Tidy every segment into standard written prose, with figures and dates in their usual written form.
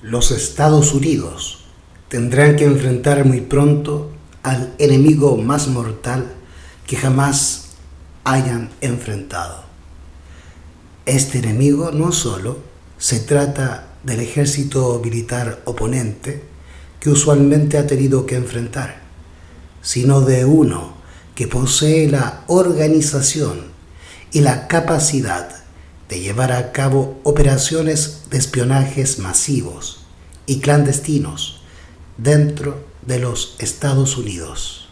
Los Estados Unidos tendrán que enfrentar muy pronto al enemigo más mortal que jamás hayan enfrentado. Este enemigo no solo se trata del ejército militar oponente que usualmente ha tenido que enfrentar, sino de uno que posee la organización y la capacidad de llevar a cabo operaciones de espionajes masivos y clandestinos dentro de los Estados Unidos.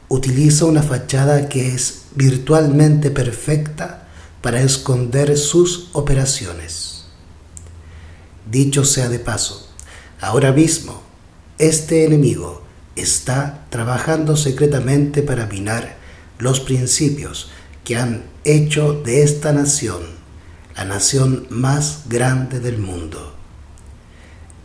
Utiliza una fachada que es virtualmente perfecta para esconder sus operaciones. Dicho sea de paso, ahora mismo este enemigo está trabajando secretamente para minar los principios que han hecho de esta nación la nación más grande del mundo.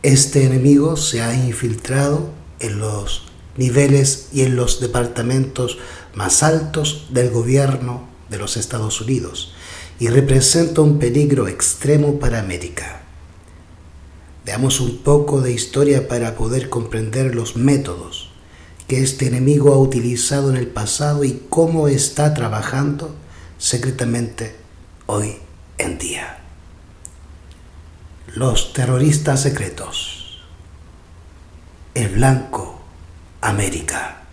Este enemigo se ha infiltrado en los niveles y en los departamentos más altos del gobierno de los Estados Unidos y representa un peligro extremo para América. Veamos un poco de historia para poder comprender los métodos que este enemigo ha utilizado en el pasado y cómo está trabajando secretamente hoy en día. Los terroristas secretos. El Blanco América.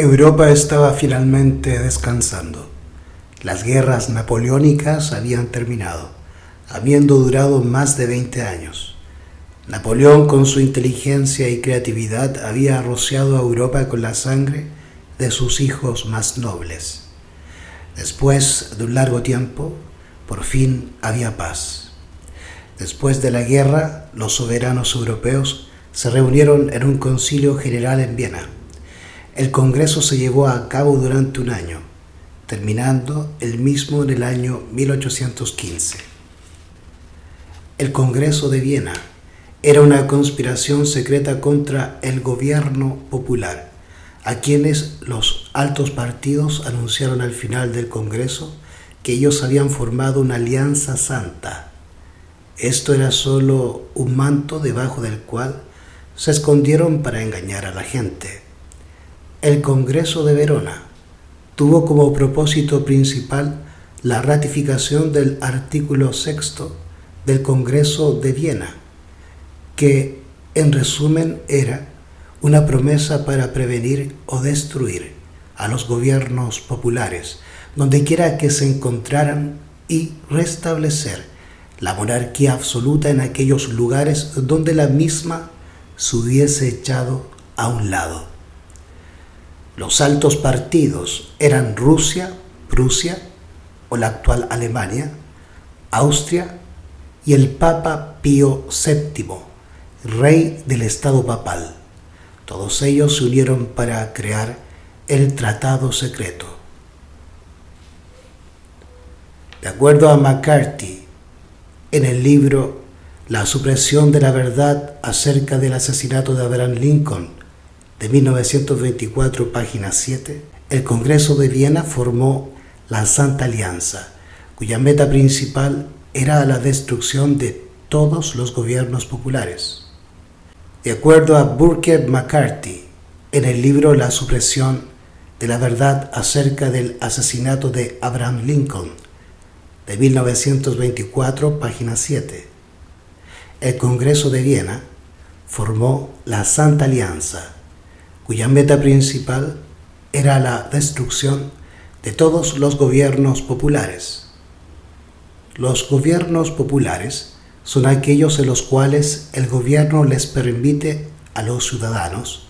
Europa estaba finalmente descansando. Las guerras napoleónicas habían terminado, habiendo durado más de 20 años. Napoleón, con su inteligencia y creatividad, había rociado a Europa con la sangre de sus hijos más nobles. Después de un largo tiempo, por fin había paz. Después de la guerra, los soberanos europeos se reunieron en un concilio general en Viena. El Congreso se llevó a cabo durante un año, terminando el mismo en el año 1815. El Congreso de Viena era una conspiración secreta contra el gobierno popular, a quienes los altos partidos anunciaron al final del Congreso que ellos habían formado una alianza santa. Esto era solo un manto debajo del cual se escondieron para engañar a la gente. El Congreso de Verona tuvo como propósito principal la ratificación del artículo 6 del Congreso de Viena, que en resumen era una promesa para prevenir o destruir a los gobiernos populares, dondequiera que se encontraran, y restablecer la monarquía absoluta en aquellos lugares donde la misma se hubiese echado a un lado. Los altos partidos eran Rusia, Prusia o la actual Alemania, Austria y el Papa Pío VII, rey del Estado papal. Todos ellos se unieron para crear el Tratado Secreto. De acuerdo a McCarthy, en el libro La supresión de la verdad acerca del asesinato de Abraham Lincoln, de 1924, página 7, el Congreso de Viena formó la Santa Alianza, cuya meta principal era la destrucción de todos los gobiernos populares. De acuerdo a Burke McCarthy, en el libro La supresión de la verdad acerca del asesinato de Abraham Lincoln, de 1924, página 7, el Congreso de Viena formó la Santa Alianza, cuya meta principal era la destrucción de todos los gobiernos populares. Los gobiernos populares son aquellos en los cuales el gobierno les permite a los ciudadanos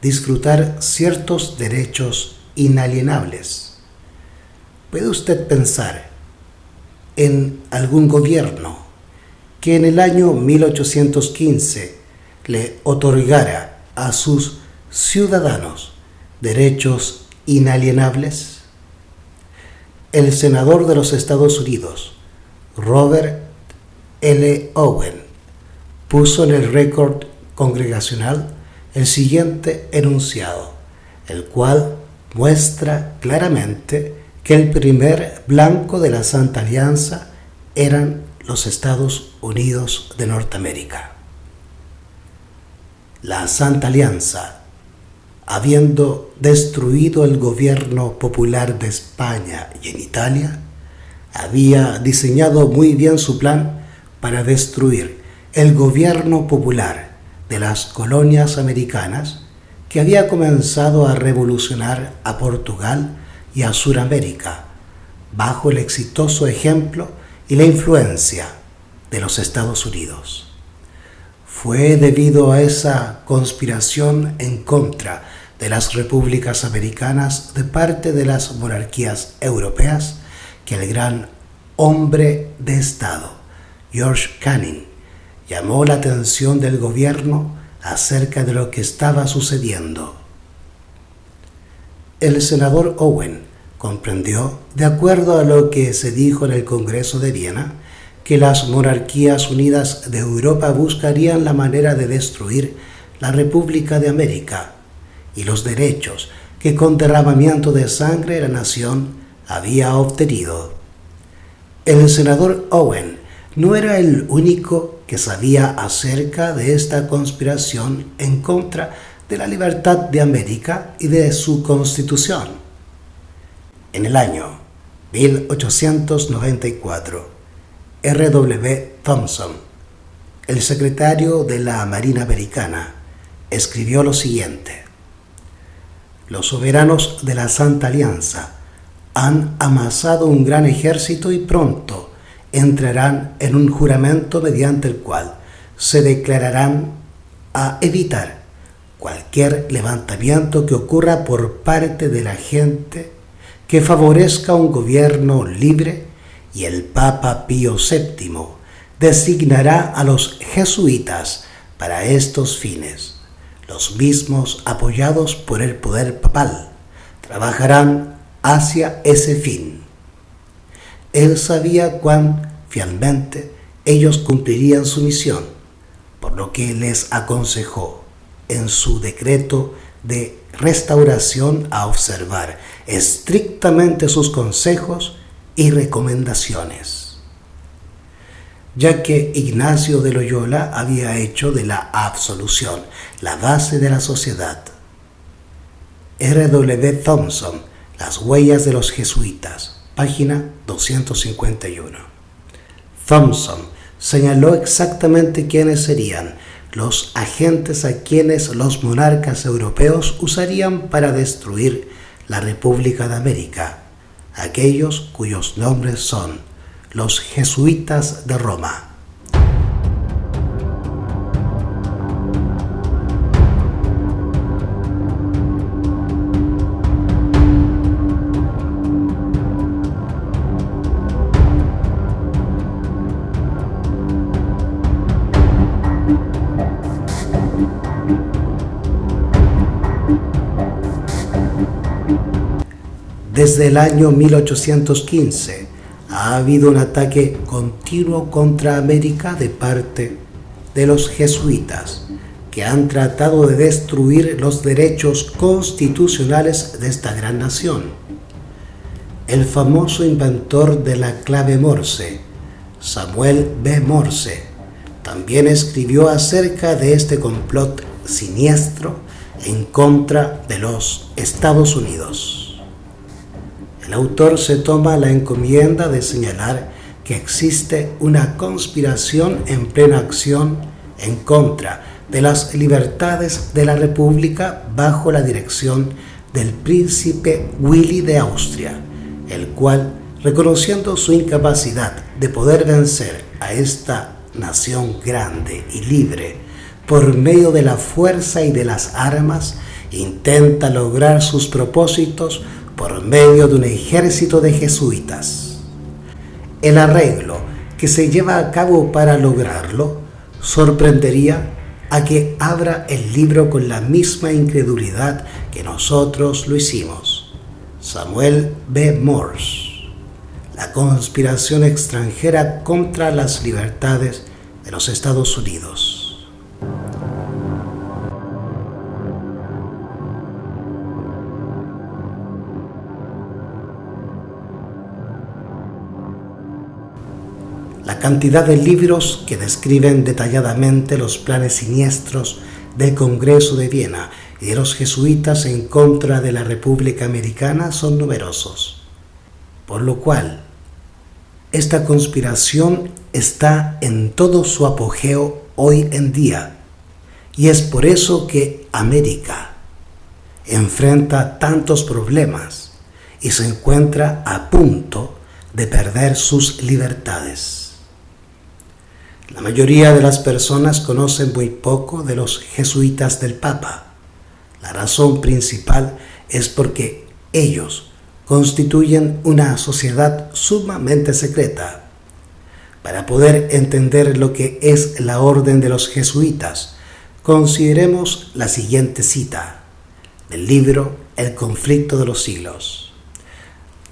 disfrutar ciertos derechos inalienables. ¿Puede usted pensar en algún gobierno que en el año 1815 le otorgara a sus ciudadanos derechos inalienables? El senador de los Estados Unidos, Robert L. Owen, puso en el récord congregacional el siguiente enunciado, el cual muestra claramente que el primer blanco de la Santa Alianza eran los Estados Unidos de Norteamérica. La Santa Alianza, habiendo destruido el gobierno popular de España y en Italia, había diseñado muy bien su plan para destruir el gobierno popular de las colonias americanas que había comenzado a revolucionar a Portugal y a Sudamérica bajo el exitoso ejemplo y la influencia de los Estados Unidos. Fue debido a esa conspiración en contra de las repúblicas americanas de parte de las monarquías europeas que el gran hombre de Estado, George Canning, llamó la atención del gobierno acerca de lo que estaba sucediendo. El senador Owen comprendió, de acuerdo a lo que se dijo en el Congreso de Viena, que las monarquías unidas de Europa buscarían la manera de destruir la República de América y los derechos que con derramamiento de sangre la nación había obtenido. El senador Owen no era el único que sabía acerca de esta conspiración en contra de la libertad de América y de su constitución. En el año 1894, R.W. Thompson, el secretario de la Marina Americana, escribió lo siguiente: los soberanos de la Santa Alianza han amasado un gran ejército y pronto entrarán en un juramento mediante el cual se declararán a evitar cualquier levantamiento que ocurra por parte de la gente que favorezca un gobierno libre, y el Papa Pío VII designará a los jesuitas para estos fines. Los mismos, apoyados por el poder papal, trabajarán hacia ese fin. Él sabía cuán fielmente ellos cumplirían su misión, por lo que les aconsejó en su decreto de restauración a observar estrictamente sus consejos y recomendaciones, ya que Ignacio de Loyola había hecho de la absolución la base de la sociedad. R.W. Thompson, Las huellas de los jesuitas, página 251. Thompson señaló exactamente quiénes serían los agentes a quienes los monarcas europeos usarían para destruir la República de América, aquellos cuyos nombres son los jesuitas de Roma. Desde el año 1815 ha habido un ataque continuo contra América de parte de los jesuitas, que han tratado de destruir los derechos constitucionales de esta gran nación. El famoso inventor de la clave Morse, Samuel B. Morse, también escribió acerca de este complot siniestro en contra de los Estados Unidos. El autor se toma la encomienda de señalar que existe una conspiración en plena acción en contra de las libertades de la República bajo la dirección del príncipe Willy de Austria, el cual, reconociendo su incapacidad de poder vencer a esta nación grande y libre por medio de la fuerza y de las armas, intenta lograr sus propósitos por medio de un ejército de jesuitas. El arreglo que se lleva a cabo para lograrlo sorprendería a que abra el libro con la misma incredulidad que nosotros lo hicimos. Samuel B. Morse. La conspiración extranjera contra las libertades de los Estados Unidos. La cantidad de libros que describen detalladamente los planes siniestros del Congreso de Viena y de los jesuitas en contra de la República Americana son numerosos, por lo cual esta conspiración está en todo su apogeo hoy en día, y es por eso que América enfrenta tantos problemas y se encuentra a punto de perder sus libertades. La mayoría de las personas conocen muy poco de los jesuitas del Papa. La razón principal es porque ellos constituyen una sociedad sumamente secreta. Para poder entender lo que es la orden de los jesuitas, consideremos la siguiente cita del libro El conflicto de los siglos.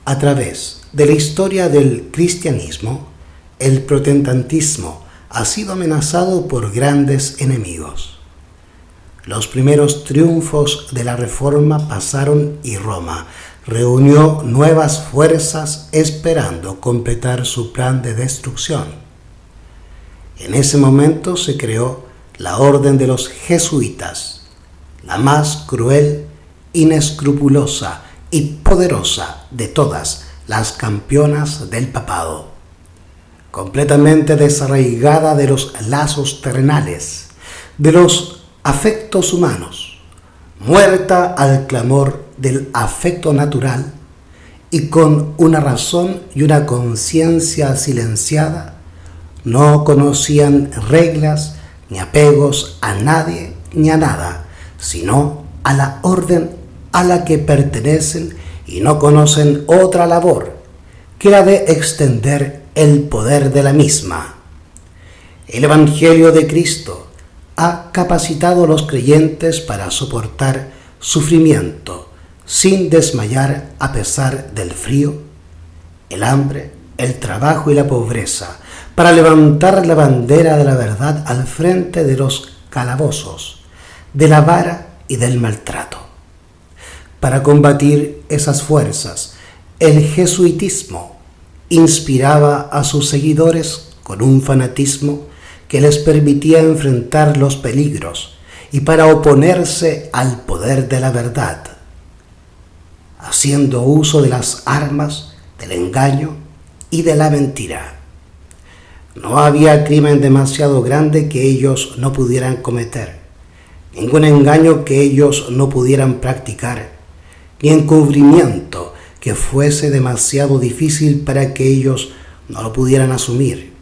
A través de la historia del cristianismo, el protestantismo ha sido amenazado por grandes enemigos. Los primeros triunfos de la Reforma pasaron y Roma reunió nuevas fuerzas esperando completar su plan de destrucción. En ese momento se creó la Orden de los Jesuitas, la más cruel, inescrupulosa y poderosa de todas las campeonas del papado. Completamente desarraigada de los lazos terrenales, de los afectos humanos, muerta al clamor del afecto natural y con una razón y una conciencia silenciada, no conocían reglas ni apegos a nadie ni a nada, sino a la orden a la que pertenecen y no conocen otra labor que la de extender el poder de la misma. El Evangelio de Cristo ha capacitado a los creyentes para soportar sufrimiento sin desmayar a pesar del frío, el hambre, el trabajo y la pobreza, para levantar la bandera de la verdad al frente de los calabozos, de la vara y del maltrato. Para combatir esas fuerzas, el jesuitismo inspiraba a sus seguidores con un fanatismo que les permitía enfrentar los peligros y para oponerse al poder de la verdad, haciendo uso de las armas del engaño y de la mentira. No había crimen demasiado grande que ellos no pudieran cometer, ningún engaño que ellos no pudieran practicar, ni encubrimiento que fuese demasiado difícil para que ellos no lo pudieran asumir.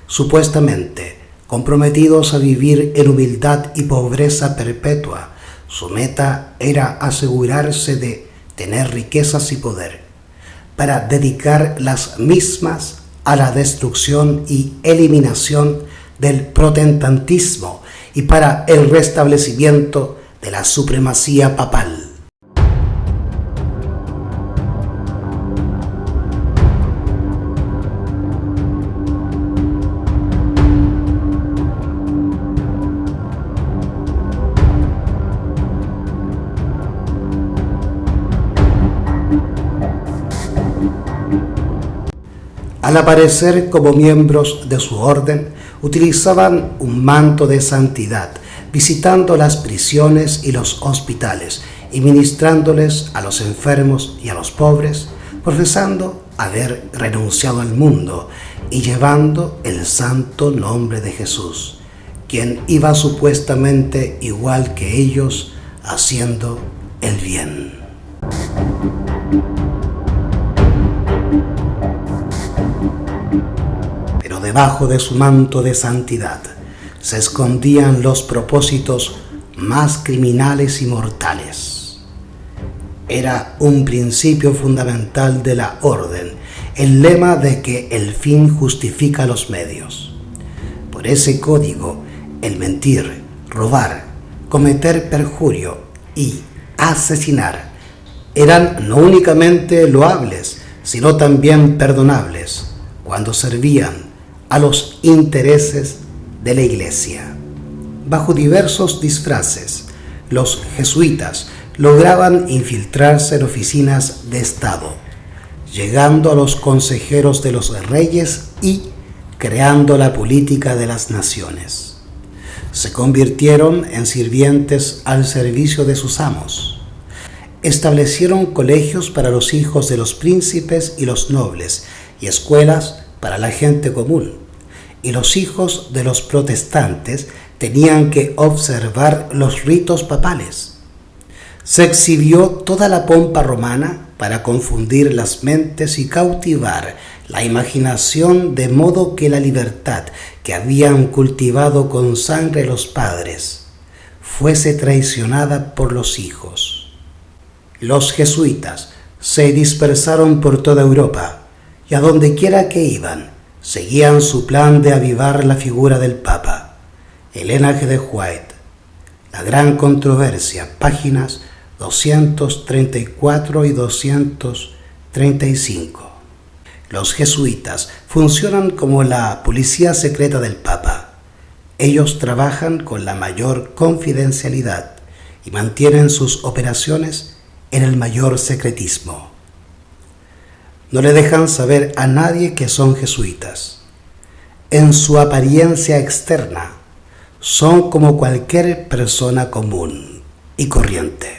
Supuestamente comprometidos a vivir en humildad y pobreza perpetua, su meta era asegurarse de tener riquezas y poder, para dedicar las mismas a la destrucción y eliminación del protestantismo y para el restablecimiento de la supremacía papal. Al aparecer como miembros de su orden, utilizaban un manto de santidad, visitando las prisiones y los hospitales y ministrándoles a los enfermos y a los pobres, profesando haber renunciado al mundo y llevando el santo nombre de Jesús, quien iba supuestamente igual que ellos haciendo el bien. Pero debajo de su manto de santidad se escondían los propósitos más criminales y mortales. Era un principio fundamental de la orden, el lema de que el fin justifica los medios. Por ese código, el mentir, robar, cometer perjurio y asesinar eran no únicamente loables, sino también perdonables cuando servían a los intereses de la Iglesia. Bajo diversos disfraces, los jesuitas lograban infiltrarse en oficinas de Estado, llegando a los consejeros de los reyes y creando la política de las naciones. Se convirtieron en sirvientes al servicio de sus amos. Establecieron colegios para los hijos de los príncipes y los nobles y escuelas para la gente común. Y los hijos de los protestantes tenían que observar los ritos papales. Se exhibió toda la pompa romana para confundir las mentes y cautivar la imaginación, de modo que la libertad que habían cultivado con sangre los padres fuese traicionada por los hijos. Los jesuitas se dispersaron por toda Europa y a donde quiera que iban, seguían su plan de avivar la figura del Papa. Elena G. de White, La gran controversia, páginas 234 y 235. Los jesuitas funcionan como la policía secreta del Papa. Ellos trabajan con la mayor confidencialidad y mantienen sus operaciones en el mayor secretismo. No le dejan saber a nadie que son jesuitas. En su apariencia externa, son como cualquier persona común y corriente.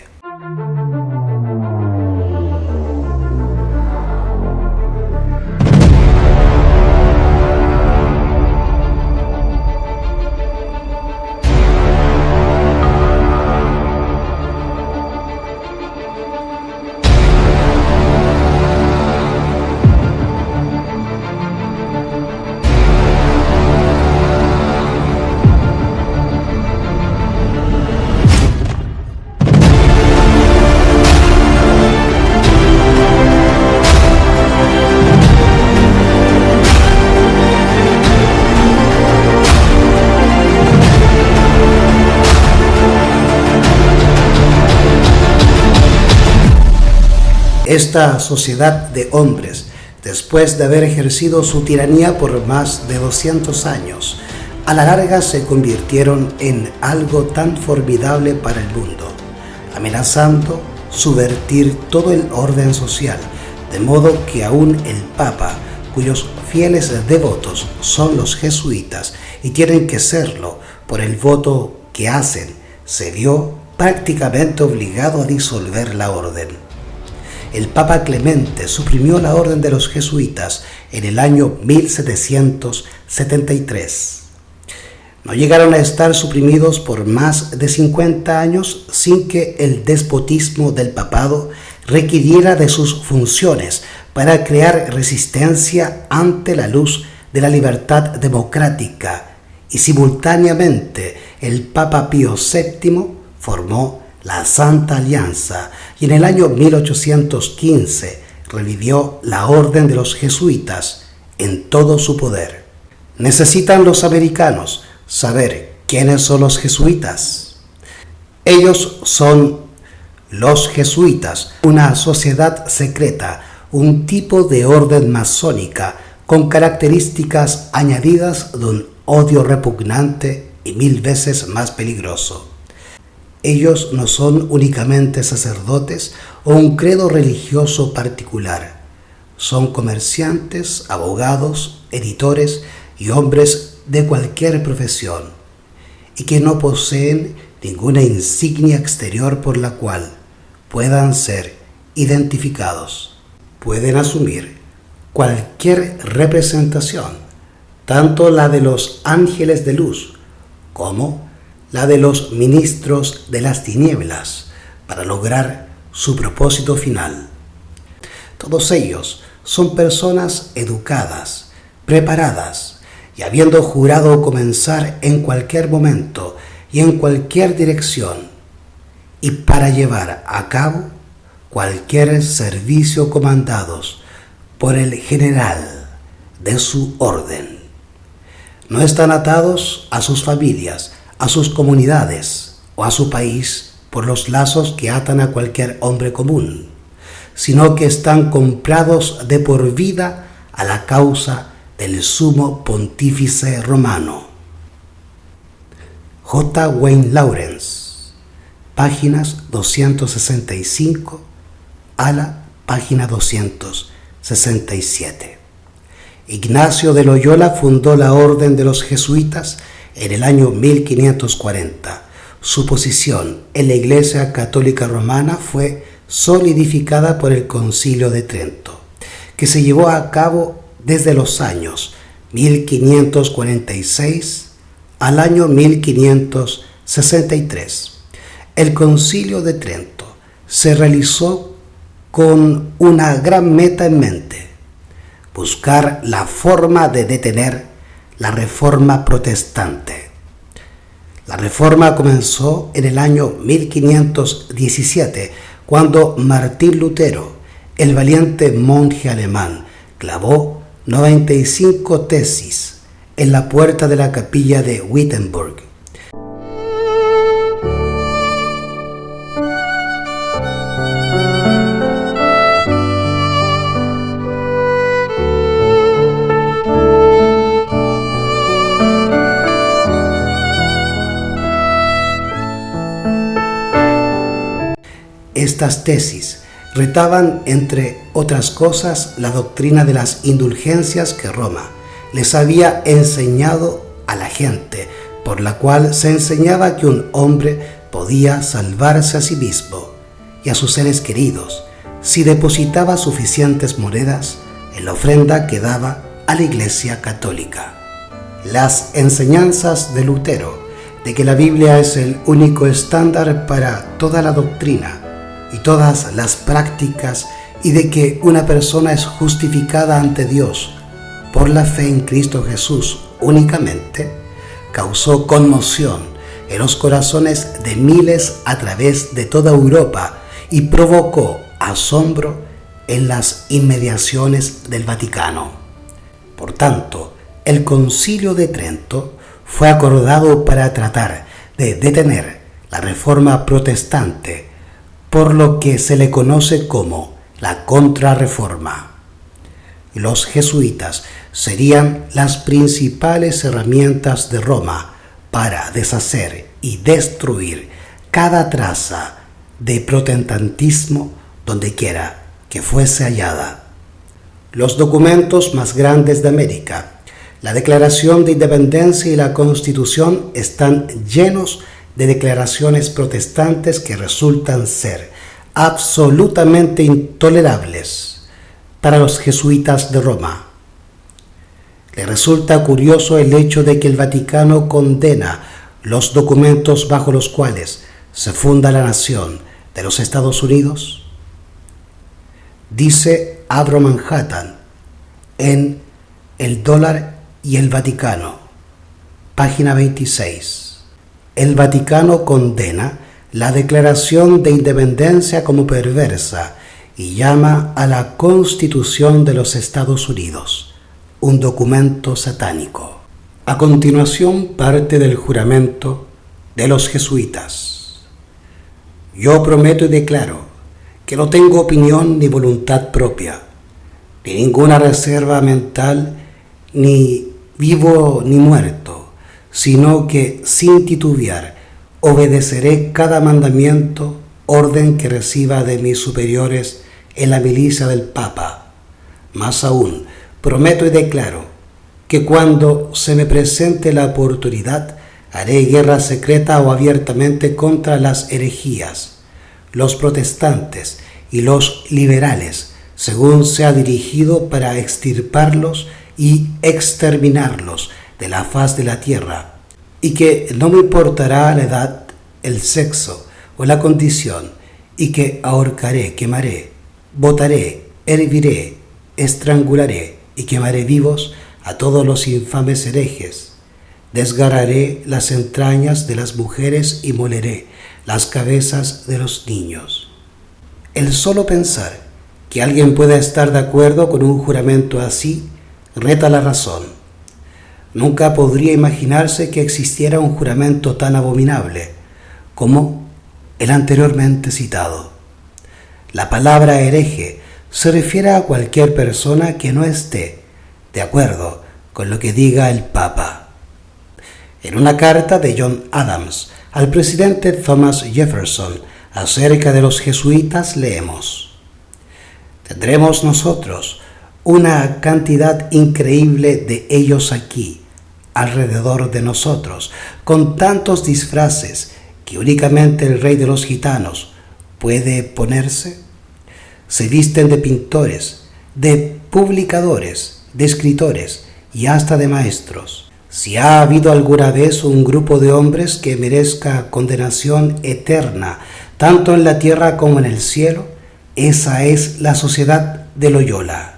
Esta sociedad de hombres, después de haber ejercido su tiranía por más de 200 años, a la larga se convirtieron en algo tan formidable para el mundo, amenazando subvertir todo el orden social, de modo que aún el Papa, cuyos fieles devotos son los jesuitas y tienen que serlo por el voto que hacen, se vio prácticamente obligado a disolver la orden. El Papa Clemente suprimió la orden de los jesuitas en el año 1773. No llegaron a estar suprimidos por más de 50 años sin que el despotismo del papado requiriera de sus funciones para crear resistencia ante la luz de la libertad democrática, y simultáneamente el Papa Pío VII formó la Santa Alianza y en el año 1815 revivió la orden de los jesuitas en todo su poder. ¿Necesitan los americanos saber quiénes son los jesuitas? Ellos son los jesuitas, una sociedad secreta, un tipo de orden masónica con características añadidas de un odio repugnante y 1000 veces más peligroso. Ellos no son únicamente sacerdotes o un credo religioso particular. Son comerciantes, abogados, editores y hombres de cualquier profesión, y que no poseen ninguna insignia exterior por la cual puedan ser identificados. Pueden asumir cualquier representación, tanto la de los ángeles de luz como la de los ministros de las tinieblas, para lograr su propósito final. Todos ellos son personas educadas, preparadas, y habiendo jurado comenzar en cualquier momento y en cualquier dirección, y para llevar a cabo cualquier servicio comandados por el general de su orden. No están atados a sus familias, a sus comunidades o a su país por los lazos que atan a cualquier hombre común, sino que están comprados de por vida a la causa del sumo pontífice romano. J. Wayne Lawrence, páginas 265 a la página 267. Ignacio de Loyola fundó la Orden de los Jesuitas en el año 1540. Su posición en la Iglesia Católica Romana fue solidificada por el Concilio de Trento, que se llevó a cabo desde los años 1546 al año 1563. El Concilio de Trento se realizó con una gran meta en mente: buscar la forma de detener la Reforma protestante. La Reforma comenzó en el año 1517, cuando Martín Lutero, el valiente monje alemán, clavó 95 tesis en la puerta de la capilla de Wittenberg. Estas tesis retaban, entre otras cosas, la doctrina de las indulgencias que Roma les había enseñado a la gente, por la cual se enseñaba que un hombre podía salvarse a sí mismo y a sus seres queridos si depositaba suficientes monedas en la ofrenda que daba a la Iglesia Católica. Las enseñanzas de Lutero de que la Biblia es el único estándar para toda la doctrina y todas las prácticas, y de que una persona es justificada ante Dios por la fe en Cristo Jesús únicamente, causó conmoción en los corazones de miles a través de toda Europa y provocó asombro en las inmediaciones del Vaticano. Por tanto, el Concilio de Trento fue acordado para tratar de detener la Reforma protestante, por lo que se le conoce como la Contrarreforma. Los jesuitas serían las principales herramientas de Roma para deshacer y destruir cada traza de protestantismo donde quiera que fuese hallada. Los documentos más grandes de América, la Declaración de Independencia y la Constitución, están llenos de declaraciones protestantes que resultan ser absolutamente intolerables para los jesuitas de Roma. Le resulta curioso el hecho de que el Vaticano condena los documentos bajo los cuales se funda la nación de los Estados Unidos. Dice Abro Manhattan en El dólar y el Vaticano, página 26. El Vaticano condena la Declaración de Independencia como perversa y llama a la Constitución de los Estados Unidos un documento satánico. A continuación, parte del juramento de los jesuitas. Yo prometo y declaro que no tengo opinión ni voluntad propia, ni ninguna reserva mental, ni vivo ni muerto, sino que sin titubear obedeceré cada mandamiento, orden que reciba de mis superiores en la milicia del Papa. Más aún, prometo y declaro que cuando se me presente la oportunidad, haré guerra secreta o abiertamente contra las herejías, los protestantes y los liberales, según sea dirigido, para extirparlos y exterminarlos de la faz de la tierra, y que no me importará la edad, el sexo o la condición, y que ahorcaré, quemaré, botaré, herviré, estrangularé y quemaré vivos a todos los infames herejes. Desgarraré las entrañas de las mujeres y moleré las cabezas de los niños. El solo pensar Que alguien pueda estar de acuerdo con un juramento así reta la razón. Nunca podría imaginarse que existiera un juramento tan abominable como el anteriormente citado. La palabra hereje se refiere a cualquier persona que no esté de acuerdo con lo que diga el Papa. En una carta de John Adams al presidente Thomas Jefferson acerca de los jesuitas leemos: tendremos nosotros una cantidad increíble de ellos aquí, alrededor de nosotros, con tantos disfraces que únicamente el rey de los gitanos puede ponerse. Se visten de pintores, de publicadores, de escritores y hasta de maestros. Si ha habido alguna vez un grupo de hombres que merezca condenación eterna, tanto en la tierra como en el cielo, esa es la sociedad de Loyola,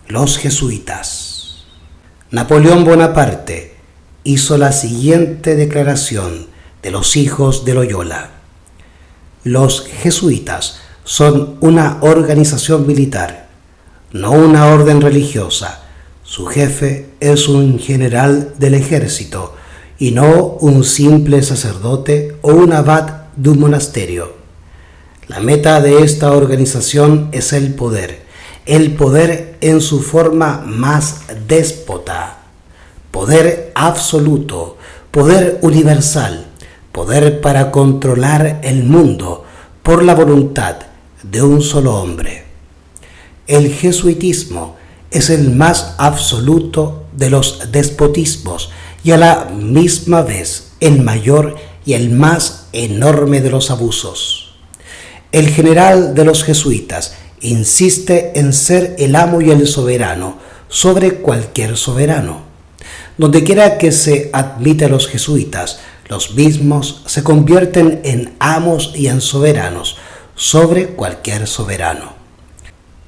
los jesuitas. Napoleón Bonaparte hizo la siguiente declaración de los hijos de Loyola: los jesuitas son una organización militar, no una orden religiosa. Su jefe es un general del ejército y no un simple sacerdote o un abad de un monasterio. La meta de esta organización es el poder en su forma más déspota, poder absoluto, poder universal, poder para controlar el mundo por la voluntad de un solo hombre. El jesuitismo es el más absoluto de los despotismos y a la misma vez el mayor y el más enorme de los abusos. El general de los jesuitas insiste en ser el amo y el soberano sobre cualquier soberano. Donde quiera que se admite a los jesuitas, los mismos se convierten en amos y en soberanos sobre cualquier soberano.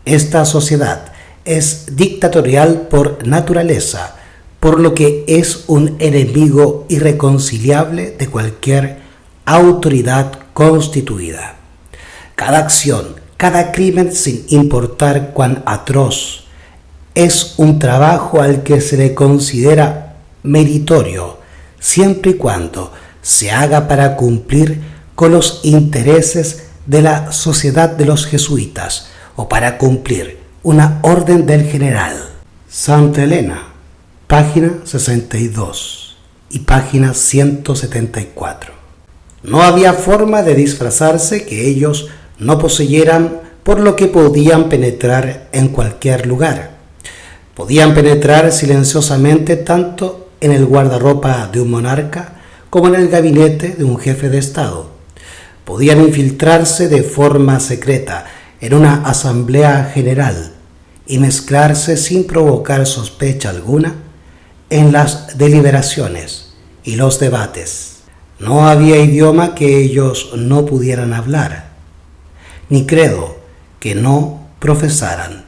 Esta sociedad es dictatorial por naturaleza, por lo que es un enemigo irreconciliable de cualquier autoridad constituida. Cada acción, cada crimen, sin importar cuán atroz, es un trabajo al que se le considera meritorio, siempre y cuando se haga para cumplir con los intereses de la sociedad de los jesuitas o para cumplir una orden del general. Santa Elena, página 62 y página 174. No había forma de disfrazarse que ellos no poseyeran, por lo que podían penetrar en cualquier lugar. Podían penetrar silenciosamente tanto en el guardarropa de un monarca como en el gabinete de un jefe de Estado. Podían infiltrarse de forma secreta en una asamblea general y mezclarse sin provocar sospecha alguna en las deliberaciones y los debates. No había idioma que ellos no pudieran hablar, ni credo que no profesaran.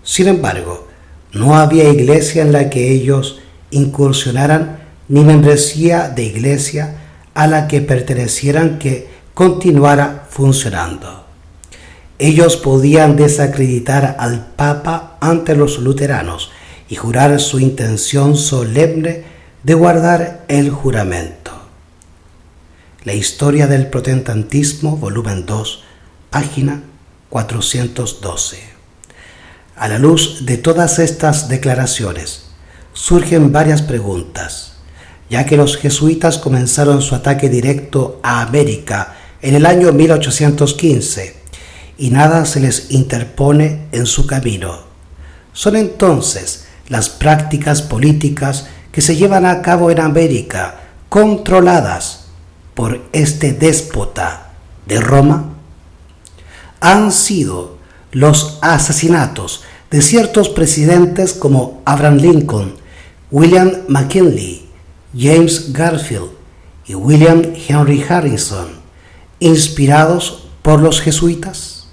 Sin embargo, no había iglesia en la que ellos incursionaran, ni membresía de iglesia a la que pertenecieran que continuara funcionando. Ellos podían desacreditar al Papa ante los luteranos y jurar su intención solemne de guardar el juramento. La historia del protestantismo, volumen 2, página 412. A la luz de todas estas declaraciones, surgen varias preguntas, ya que los jesuitas comenzaron su ataque directo a América en el año 1815 y nada se les interpone en su camino. Son entonces las prácticas políticas que se llevan a cabo en América controladas por este déspota de Roma. Han sido los asesinatos de ciertos presidentes como Abraham Lincoln, William McKinley, James Garfield y William Henry Harrison, inspirados por los jesuitas.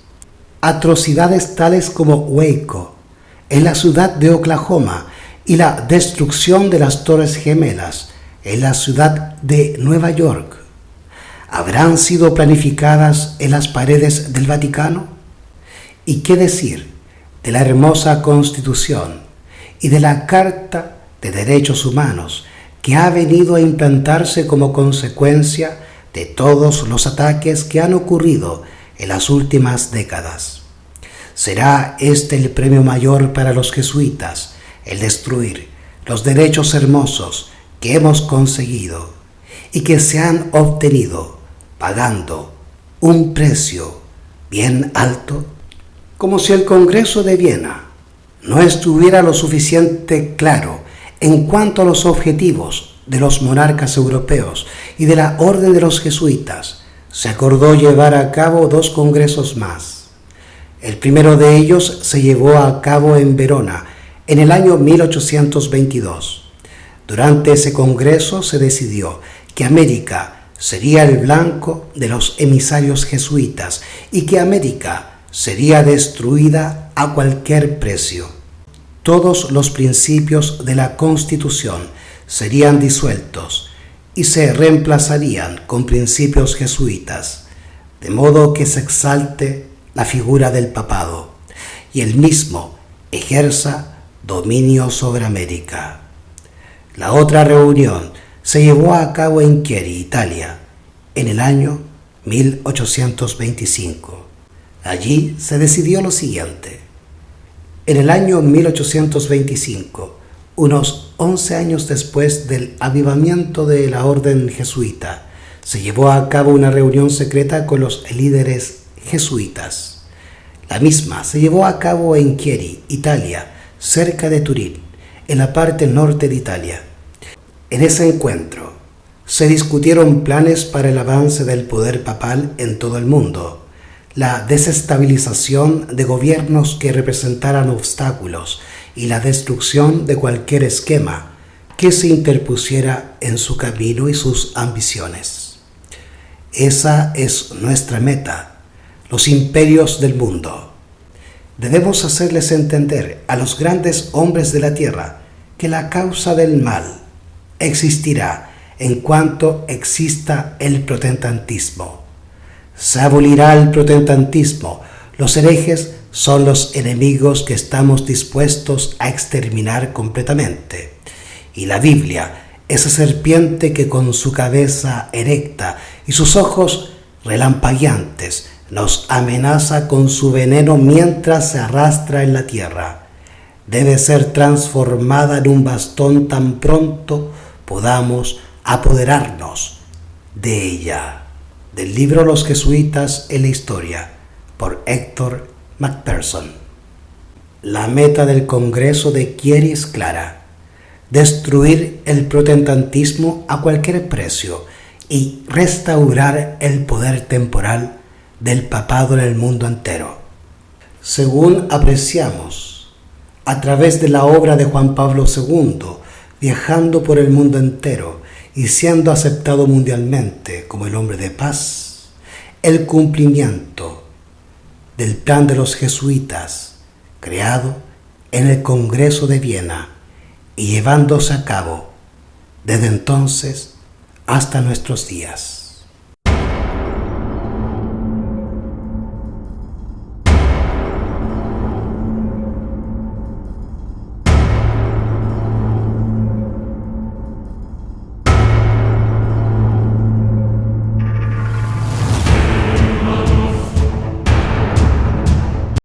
Atrocidades tales como Waco, en la ciudad de Oklahoma, y la destrucción de las Torres Gemelas, en la ciudad de Nueva York, ¿habrán sido planificadas en las paredes del Vaticano? ¿Y qué decir de la hermosa Constitución y de la Carta de Derechos Humanos que ha venido a implantarse como consecuencia de todos los ataques que han ocurrido en las últimas décadas? ¿Será este el premio mayor para los jesuitas, el destruir los derechos hermosos que hemos conseguido y que se han obtenido pagando un precio bien alto? Como si el Congreso de Viena no estuviera lo suficiente claro en cuanto a los objetivos de los monarcas europeos y de la Orden de los Jesuitas, se acordó llevar a cabo 2 congresos más. El primero de ellos se llevó a cabo en Verona en el año 1822. Durante ese congreso se decidió que América sería el blanco de los emisarios jesuitas y que América sería destruida a cualquier precio. Todos los principios de la Constitución serían disueltos y se reemplazarían con principios jesuitas, de modo que se exalte la figura del papado y el mismo ejerza dominio sobre América. La otra reunión se llevó a cabo en Chieri, Italia, en el año 1825. Allí se decidió lo siguiente. En el año 1825, unos 11 años después del avivamiento de la orden jesuita, se llevó a cabo una reunión secreta con los líderes jesuitas. La misma se llevó a cabo en Chieri, Italia, cerca de Turín, en la parte norte de Italia. En ese encuentro se discutieron planes para el avance del poder papal en todo el mundo, la desestabilización de gobiernos que representaran obstáculos y la destrucción de cualquier esquema que se interpusiera en su camino y sus ambiciones. Esa es nuestra meta, los imperios del mundo. Debemos hacerles entender a los grandes hombres de la tierra que la causa del mal existirá en cuanto exista el protestantismo. Se abolirá el protestantismo. Los herejes son los enemigos que estamos dispuestos a exterminar completamente. Y la Biblia, esa serpiente que con su cabeza erecta y sus ojos relampagueantes nos amenaza con su veneno mientras se arrastra en la tierra, debe ser transformada en un bastón tan pronto podamos apoderarnos de ella. Del libro Los jesuitas en la historia, por Héctor MacPherson. La meta del Congreso de Chieri es clara: destruir el protestantismo a cualquier precio y restaurar el poder temporal del papado en el mundo entero. Según apreciamos, a través de la obra de Juan Pablo II, viajando por el mundo entero y siendo aceptado mundialmente como el hombre de paz, el cumplimiento del plan de los jesuitas, creado en el Congreso de Viena y llevándose a cabo desde entonces hasta nuestros días.